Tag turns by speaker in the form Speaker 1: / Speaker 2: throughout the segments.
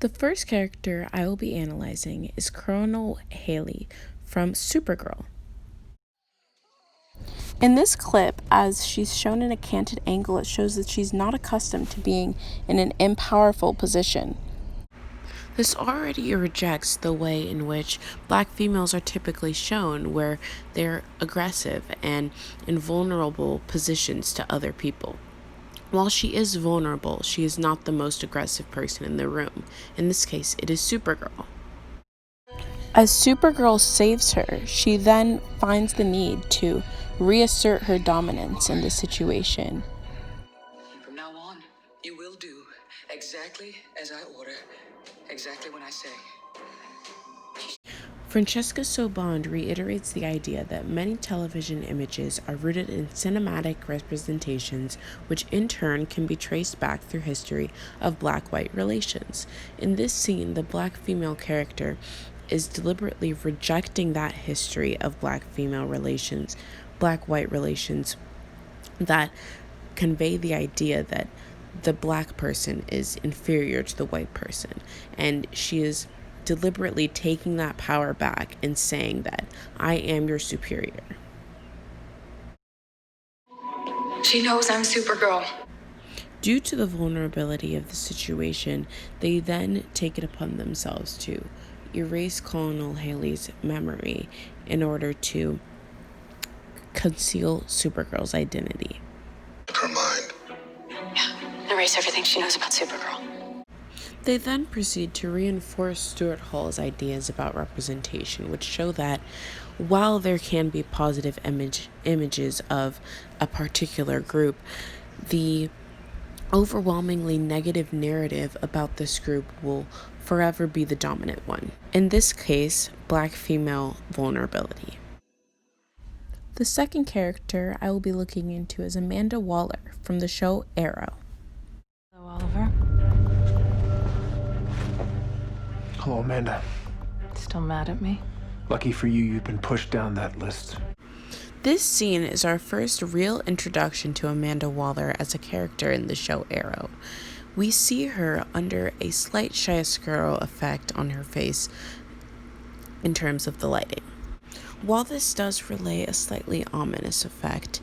Speaker 1: The first character I will be analyzing is Colonel Haley from Supergirl. In this clip, as she's shown in a canted angle, it shows that she's not accustomed to being in an impowerful position. This already rejects the way in which black females are typically shown, where they're aggressive and in vulnerable positions to other people. While she is vulnerable, she is not the most aggressive person in the room. In this case, it is Supergirl. As Supergirl saves her, she then finds the need to reassert her dominance in the situation.
Speaker 2: From now on, you will do exactly as I order, exactly when I say.
Speaker 1: Francesca Sobond reiterates the idea that many television images are rooted in cinematic representations, which in turn can be traced back through history of black-white relations. In this scene, the black female character is deliberately rejecting that history of black-female relations, black-white relations that convey the idea that the black person is inferior to the white person, and she is deliberately taking that power back and saying that I am your superior.
Speaker 2: She knows I'm Supergirl.
Speaker 1: Due to the vulnerability of the situation, they then take it upon themselves to erase Colonel Haley's memory in order to conceal Supergirl's identity.
Speaker 3: Her mind.
Speaker 2: Yeah, erase everything she knows about Supergirl.
Speaker 1: They then proceed to reinforce Stuart Hall's ideas about representation, which show that while there can be positive images of a particular group, the overwhelmingly negative narrative about this group will forever be the dominant one. In this case, black female vulnerability. The second character I will be looking into is Amanda Waller from the show Arrow.
Speaker 4: Hello, Oliver.
Speaker 5: Hello, Amanda.
Speaker 4: Still mad at me?
Speaker 5: Lucky for you, you've been pushed down that list.
Speaker 1: This scene is our first real introduction to Amanda Waller as a character in the show Arrow. We see her under a slight chiaroscuro effect on her face in terms of the lighting. While this does relay a slightly ominous effect,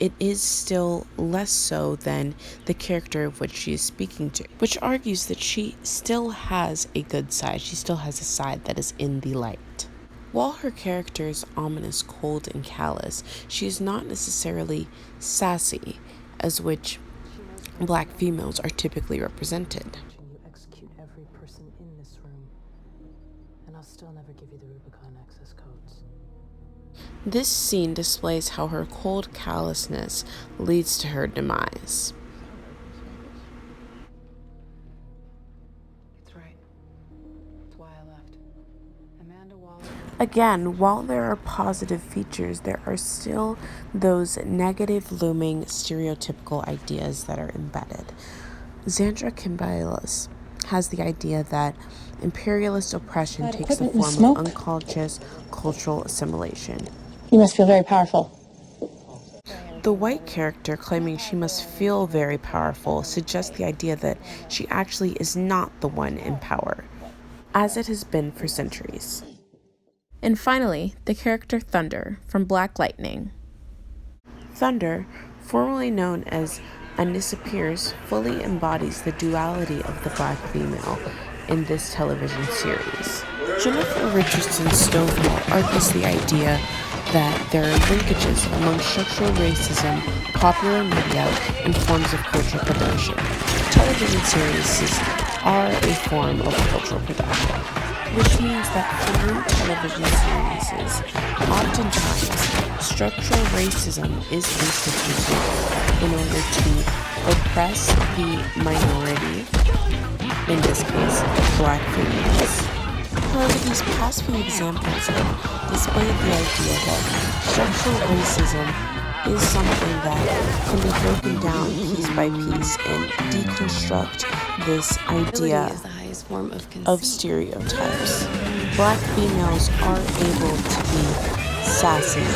Speaker 1: it is still less so than the character of which she is speaking to, which argues that she still has a good side. She still has a side that is in the light. While her character is ominous, cold, and callous, she is not necessarily sassy, as which black females are typically represented.
Speaker 4: You execute every person in this room, and I'll still never give you the Rubicon access codes.
Speaker 1: This scene displays how her cold callousness leads to her demise.
Speaker 4: It's right. That's why I left. Amanda Waller.
Speaker 1: Again, while there are positive features, there are still those negative looming stereotypical ideas that are embedded. Xandra Kimbalis has the idea that imperialist oppression takes the form of unconscious cultural assimilation.
Speaker 6: You must feel very powerful.
Speaker 1: The white character, claiming she must feel very powerful, suggests the idea that she actually is not the one in power, as it has been for centuries. And finally, the character Thunder from Black Lightning. Thunder, formerly known as Anissa Pierce, fully embodies the duality of the black female in this television series. Jennifer Richardson Stonewall argues the idea that there are linkages among structural racism, popular media, and forms of cultural production. Television series are a form of cultural production, which means that through television series, oftentimes structural racism is instituted in order to oppress the minority, in this case, black females. However, these past few examples have displayed the idea that structural racism is something that can be broken down piece by piece and deconstruct this idea of stereotypes. Black females are able to be sassy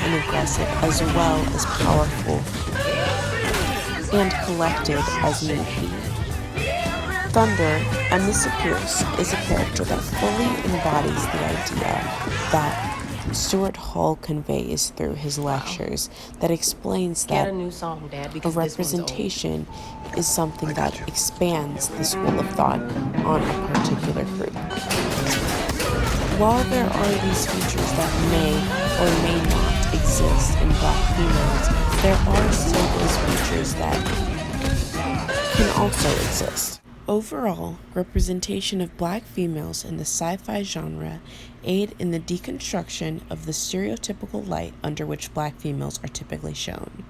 Speaker 1: and aggressive, as well as powerful and collected as need be. Thunder, and this appears, is a character that fully embodies the idea that Stuart Hall conveys through his lectures, that explains
Speaker 4: Get
Speaker 1: that
Speaker 4: a new song, Dad,
Speaker 1: a
Speaker 4: because this one's old.
Speaker 1: representation is something that expands the school of thought on a particular group. While there are these features that may or may not exist in Black females, there are still those features that can also exist. Overall, representation of Black females in the sci-fi genre aid in the deconstruction of the stereotypical light under which Black females are typically shown.